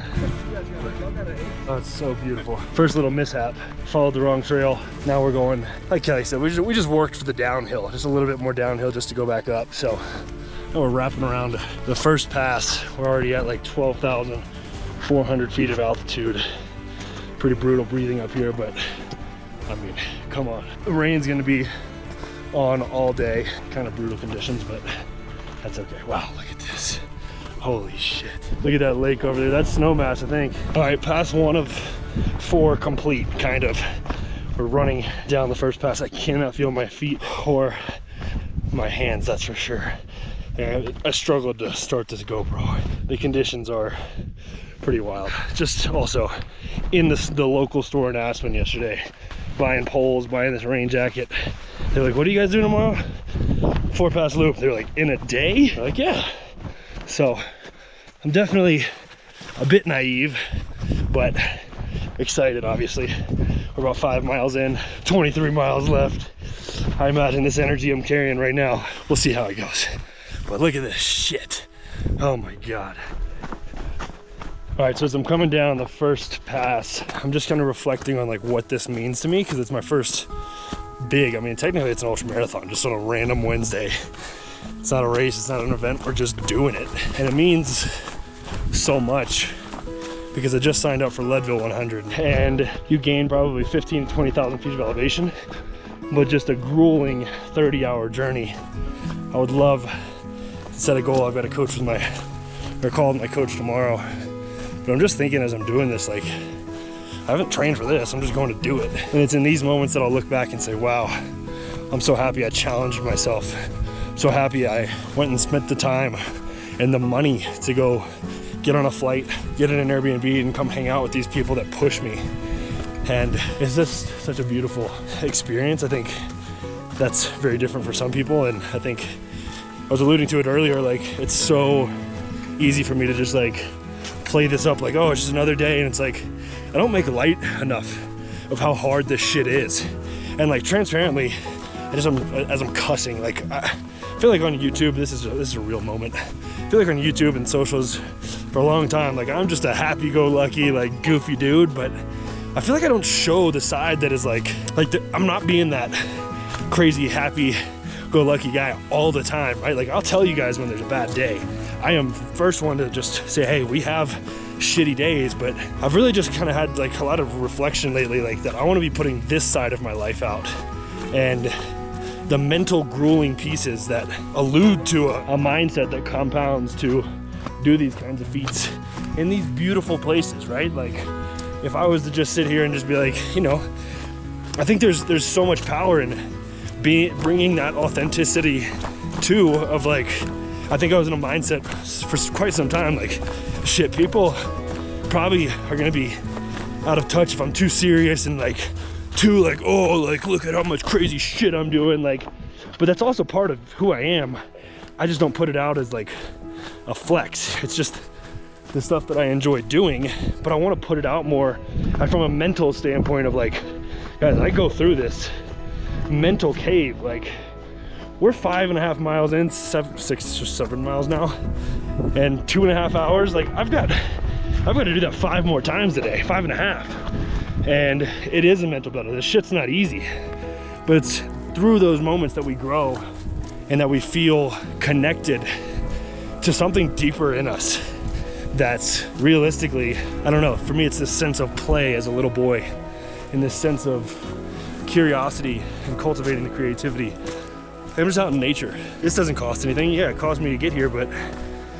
Oh, it's so beautiful. First little mishap, followed the wrong trail. Now we're going, like Kelly said, we just worked for the downhill, just a little bit more downhill just to go back up. So now we're wrapping around the first pass. We're already at like 12,400 feet of altitude. Pretty brutal breathing up here, but I mean, come on. The rain's gonna be on all day. Kind of brutal conditions, but that's okay. Wow, look at this. Holy shit. Look at that lake over there. That's Snowmass, I think. All right, pass 1 of 4 complete, kind of. We're running down the first pass. I cannot feel my feet or my hands, that's for sure. And I struggled to start this GoPro. The conditions are pretty wild. Just also in the local store in Aspen yesterday, buying poles, buying this rain jacket. They're like, what do you guys do tomorrow? 4-pass loop. They're like, in a day? I'm like, yeah. So I'm definitely a bit naive, but excited, obviously. We're about 5 miles in, 23 miles left. I imagine this energy I'm carrying right now, we'll see how it goes. But look at this shit. Oh my God. All right, so as I'm coming down the first pass, I'm just kind of reflecting on like what this means to me, because it's my first big, I mean, technically it's an ultra marathon, just on a random Wednesday. It's not a race, it's not an event, we're just doing it. And it means so much because I just signed up for Leadville 100, and you gain probably 15 to 20,000 feet of elevation, but just a grueling 30-hour journey. I would love to set a goal. I've got a coach with call my coach tomorrow. But I'm just thinking as I'm doing this, like, I haven't trained for this, I'm just going to do it. And it's in these moments that I'll look back and say, wow, I'm so happy I challenged myself. I'm so happy I went and spent the time and the money to go get on a flight, get in an Airbnb and come hang out with these people that push me. And it's just such a beautiful experience. I think that's very different for some people. And I think I was alluding to it earlier, like, it's so easy for me to just like play this up like, oh, it's just another day. And it's like, I don't make light enough of how hard this shit is. And like, transparently, as I'm cussing, like I feel like on YouTube, this is a real moment. I feel like on YouTube and socials for a long time, like I'm just a happy-go-lucky, like goofy dude, but I feel like I don't show the side that is I'm not being that crazy happy-go-lucky guy all the time, right? Like I'll tell you guys when there's a bad day. I am first one to just say, hey, we have shitty days, but I've really just kind of had like a lot of reflection lately, like that I want to be putting this side of my life out, and the mental grueling pieces that allude to a mindset that compounds to do these kinds of feats in these beautiful places, right? Like if I was to just sit here and just be like, you know, I think there's so much power in bringing that authenticity too, of like, I think I was in a mindset for quite some time, like, shit, people probably are gonna be out of touch if I'm too serious and like too like, oh, like look at how much crazy shit I'm doing, like, but that's also part of who I am. I just don't put it out as like a flex. It's just the stuff that I enjoy doing, but I want to put it out more from a mental standpoint of like, guys, I go through this mental cave. Like we're 5.5 miles in, 6 or 7 miles now, and 2.5 hours. Like I've got to do that 5 more times today, 5.5. And it is a mental battle. This shit's not easy, but it's through those moments that we grow and that we feel connected to something deeper in us. That's realistically, I don't know, for me it's this sense of play as a little boy, and this sense of curiosity and cultivating the creativity. I'm just out in nature. This doesn't cost anything. Yeah, it cost me to get here, but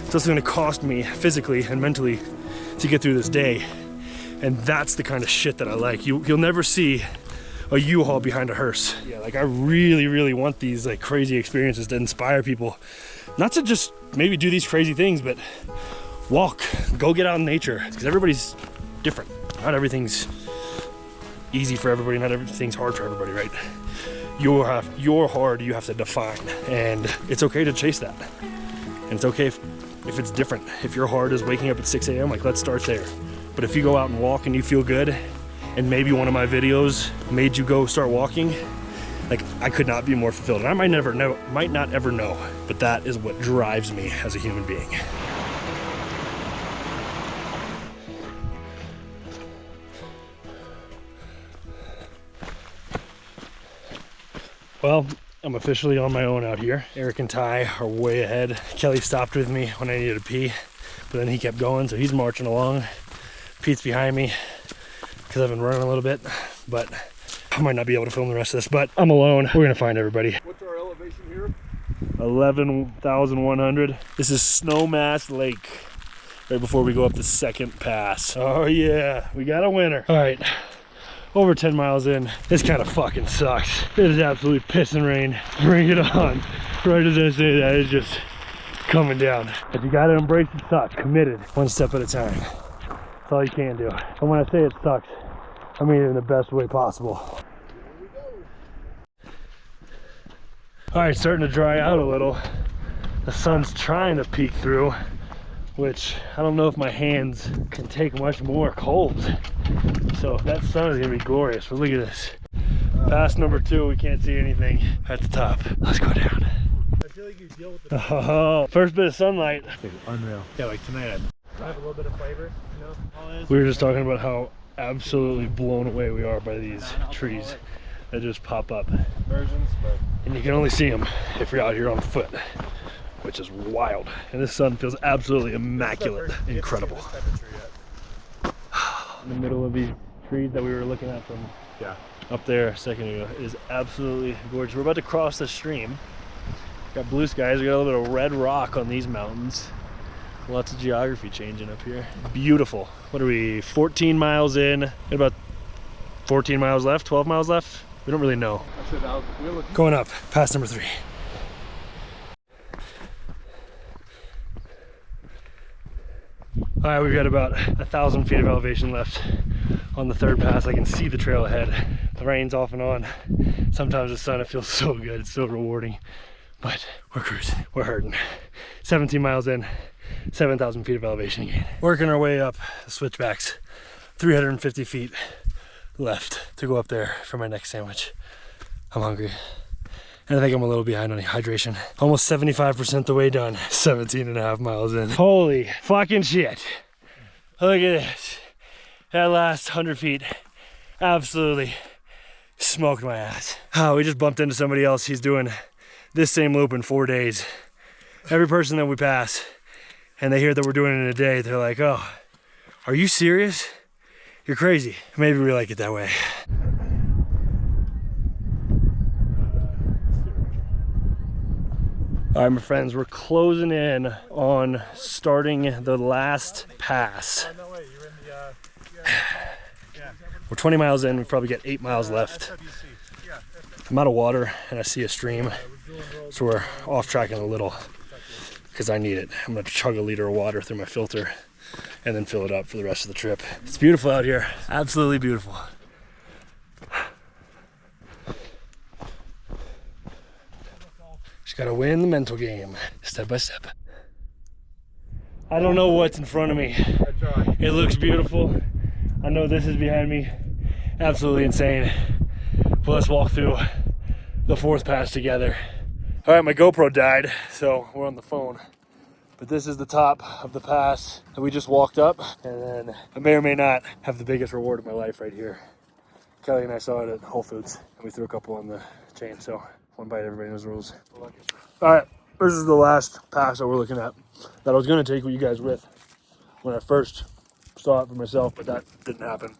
it's also gonna cost me physically and mentally to get through this day. And that's the kind of shit that I like. You'll never see a U-Haul behind a hearse. Yeah, like I really, really want these like crazy experiences to inspire people, not to just maybe do these crazy things, but walk, go get out in nature, because everybody's different. Not everything's easy for everybody, not everything's hard for everybody, right? Your hard you have to define, and it's okay to chase that. And it's okay if it's different. If your hard is waking up at 6 a.m., like let's start there. But if you go out and walk and you feel good, and maybe one of my videos made you go start walking, like I could not be more fulfilled. And I might not ever know, but that is what drives me as a human being. Well, I'm officially on my own out here. Eric and Ty are way ahead. Kelly stopped with me when I needed to pee, but then he kept going, so he's marching along. Pete's behind me because I've been running a little bit, but I might not be able to film the rest of this, but I'm alone. We're gonna find everybody. What's our elevation here? 11,100. This is Snowmass Lake, right before we go up the second pass. Oh yeah, we got a winner. All right, over 10 miles in. This kind of fucking sucks. It is absolutely pissing rain. Bring it on. Right as I say that, it's just coming down. But you gotta embrace the suck. Committed, one step at a time. That's all you can do. And when I say it sucks, I mean it in the best way possible. All right, starting to dry out a little. The sun's trying to peek through, which I don't know if my hands can take much more cold. So that sun is gonna be glorious. But look at this. Pass number 2, we can't see anything at the top. Let's go down. I feel like you deal with the Oh, first bit of sunlight. unreal. Yeah, like tonight I have a little bit of flavor, you know? All it is. we were just talking about how absolutely blown away we are by these trees that just pop up. Versions, but And you can only see them if you're out here on foot, which is wild. And this sun feels absolutely immaculate, incredible. In the middle of these trees that we were looking at from up there a second ago is absolutely gorgeous. We're about to cross the stream. Got blue skies, we got a little bit of red rock on these mountains. Lots of geography changing up here. Beautiful. What are we, 14 miles in? About 14 miles left, 12 miles left? We don't really know. Going up, pass number 3. All right, we've got about 1,000 feet of elevation left on the third pass. I can see the trail ahead. The rain's off and on. Sometimes the sun, it feels so good, it's so rewarding. But we're cruising, we're hurting. 17 miles in, 7,000 feet of elevation again. Working our way up the switchbacks. 350 feet left to go up there for my next sandwich. I'm hungry. And I think I'm a little behind on hydration. Almost 75% the way done. 17.5 miles in. Holy fucking shit. Look at this. That last 100 feet absolutely smoked my ass. Oh, we just bumped into somebody else. He's doing this same loop in 4 days. Every person that we pass and they hear that we're doing it in a day, they're like, oh, are you serious? You're crazy. Maybe we like it that way. All right, my friends, we're closing in on starting the last pass. We're 20 miles in, we've probably got 8 miles left. I'm out of water and I see a stream, so we're off tracking a little because I need it. I'm gonna chug a liter of water through my filter and then fill it up for the rest of the trip. It's beautiful out here, absolutely beautiful. Just gotta win the mental game, step by step. I don't know what's in front of me. It looks beautiful. I know this is behind me. Absolutely insane. But let's walk through the 4th pass together. All right, my GoPro died, so we're on the phone. But this is the top of the pass that we just walked up. And then I may or may not have the biggest reward of my life right here. Kelly and I saw it at Whole Foods, and we threw a couple on the chain, so one bite, everybody knows the rules. All right, this is the last pass that we're looking at that I was gonna take you guys with when I first saw it for myself, but that didn't happen.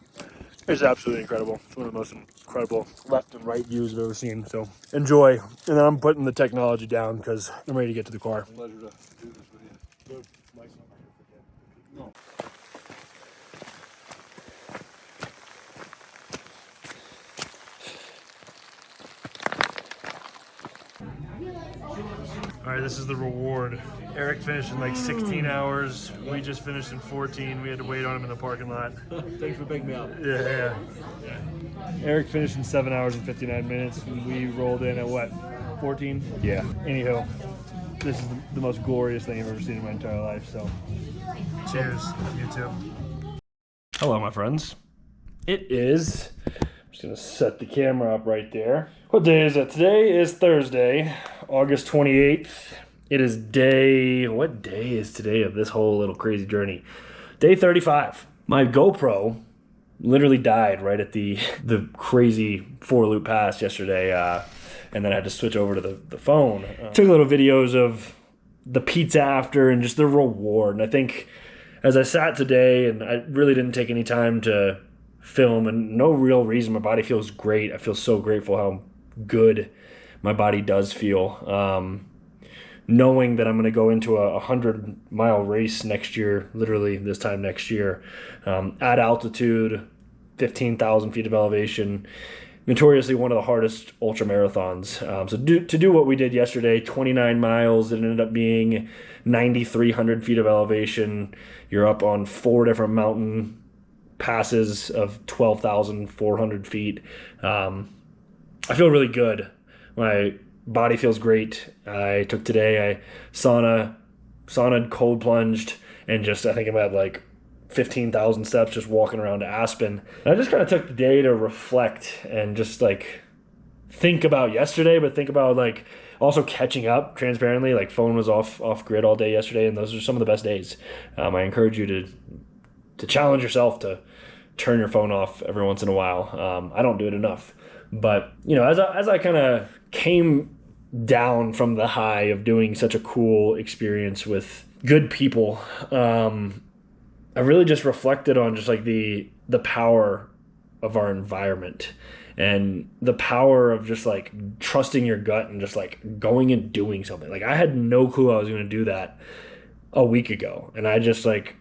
It's absolutely incredible. It's one of the most incredible left and right views I've ever seen, so enjoy. And then I'm putting the technology down because I'm ready to get to the car. Pleasure to do this with you. No. All right, this is the reward. Eric finished in like 16 hours. We just finished in 14. We had to wait on him in the parking lot. Thanks for picking me up. Yeah. Eric finished in 7 hours and 59 minutes. We rolled in at what, 14? Yeah. Anyhow, this is the most glorious thing I've ever seen in my entire life, so cheers, you too. Hello, my friends. It is, I'm just gonna set the camera up right there. What day is it? Today is Thursday, August 28th. It is what day is today of this whole little crazy journey? Day 35. My GoPro literally died right at the crazy 4-loop pass yesterday, and then I had to switch over to the phone. Took little videos of the pizza after and just the reward. And I think as I sat today, and I really didn't take any time to film, and no real reason, my body feels great. I feel so grateful how good my body does feel. Knowing that I'm going to go into a 100-mile race next year, literally this time next year, at altitude, 15,000 feet of elevation, notoriously one of the hardest ultra marathons. So to do what we did yesterday, 29 miles, it ended up being 9,300 feet of elevation. You're up on 4 different mountain passes of 12,400 feet. I feel really good. My body feels great. I took today, I saunaed, cold plunged, and just, I think I'm at like 15,000 steps just walking around Aspen. And I just kind of took the day to reflect and just like think about yesterday, but think about like also catching up transparently. Like phone was off grid all day yesterday, and those are some of the best days. I encourage you to challenge yourself to turn your phone off every once in a while. I don't do it enough. But, you know, as I kind of came down from the high of doing such a cool experience with good people, I really just reflected on just like the power of our environment and the power of just like trusting your gut and just like going and doing something. Like I had no clue I was going to do that a week ago. And I just like,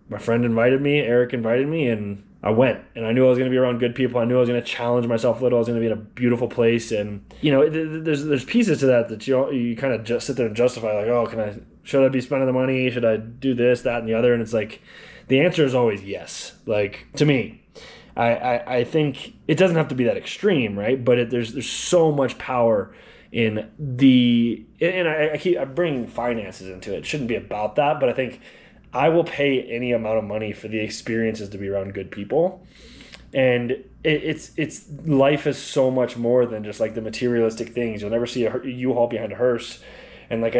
my friend invited me, Eric invited me, and I went, and I knew I was going to be around good people. I knew I was going to challenge myself a little. I was going to be in a beautiful place. And, you know, there's pieces to that you kind of just sit there and justify, like, oh, should I be spending the money? Should I do this, that, and the other? And it's like, the answer is always yes. Like, to me, I think it doesn't have to be that extreme, right? But there's so much power in and I bring finances into it. It shouldn't be about that, but I think I will pay any amount of money for the experiences to be around good people. And it's life is so much more than just like the materialistic things. You'll never see a U-Haul behind a hearse. And like, I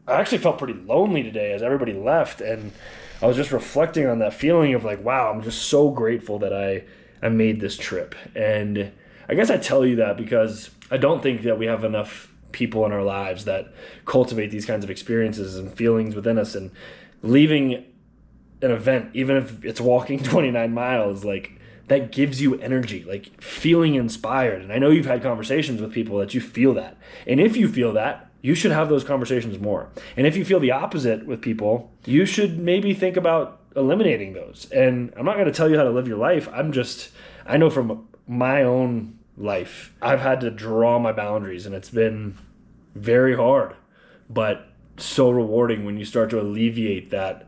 actually felt pretty lonely today as everybody left. And I was just reflecting on that feeling of like, wow, I'm just so grateful that I made this trip. And I guess I tell you that because I don't think that we have enough people in our lives that cultivate these kinds of experiences and feelings within us. And leaving an event, even if it's walking 29 miles, like that gives you energy, like feeling inspired. And I know you've had conversations with people that you feel that. And if you feel that, you should have those conversations more. And if you feel the opposite with people, you should maybe think about eliminating those. And I'm not going to tell you how to live your life. I know from my own life, I've had to draw my boundaries, and it's been very hard, but so rewarding when you start to alleviate that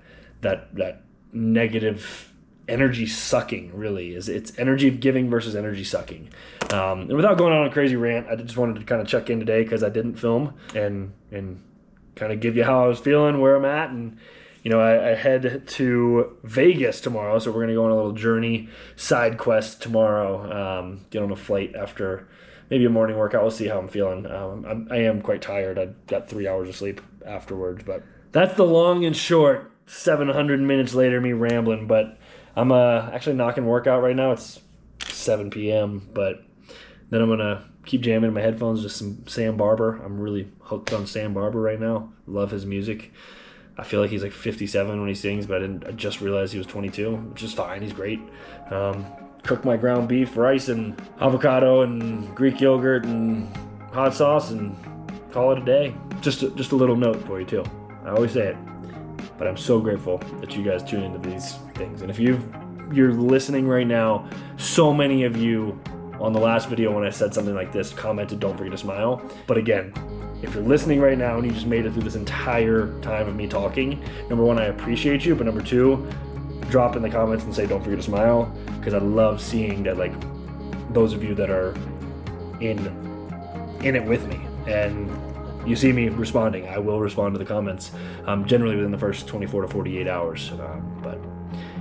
negative energy sucking. Really is, it's energy giving versus energy sucking. And without going on a crazy rant, I just wanted to kind of check in today because I didn't film and kind of give you how I was feeling, where I'm at. And I head to Vegas tomorrow, so we're going to go on a little journey side quest tomorrow. Get on a flight after maybe a morning workout. We'll see how I'm feeling. I am quite tired. I got 3 hours of sleep afterwards, but that's the long and short. 700 minutes later, me rambling, but I'm actually knocking workout right now. It's 7 p.m., but then I'm going to keep jamming in my headphones, just some Sam Barber. I'm really hooked on Sam Barber right now. Love his music. I feel like he's like 57 when he sings, but I just realized he was 22, which is fine. He's great. Cook my ground beef, rice, and avocado, and Greek yogurt, and hot sauce, and call it a day. Just a little note for you, too. I always say it, but I'm so grateful that you guys tune into these things. And if you're listening right now, so many of you on the last video when I said something like this commented, "Don't forget to smile." But again, if you're listening right now and you just made it through this entire time of me talking, number one, I appreciate you, but number two, drop in the comments and say, "Don't forget to smile," because I love seeing that, like, those of you that are in it with me, and you see me responding. I will respond to the comments, generally within the first 24 to 48 hours. But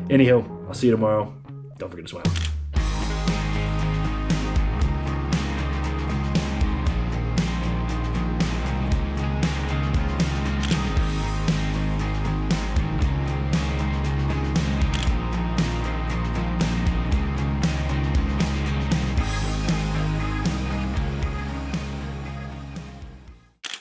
anywho, I'll see you tomorrow. Don't forget to smile.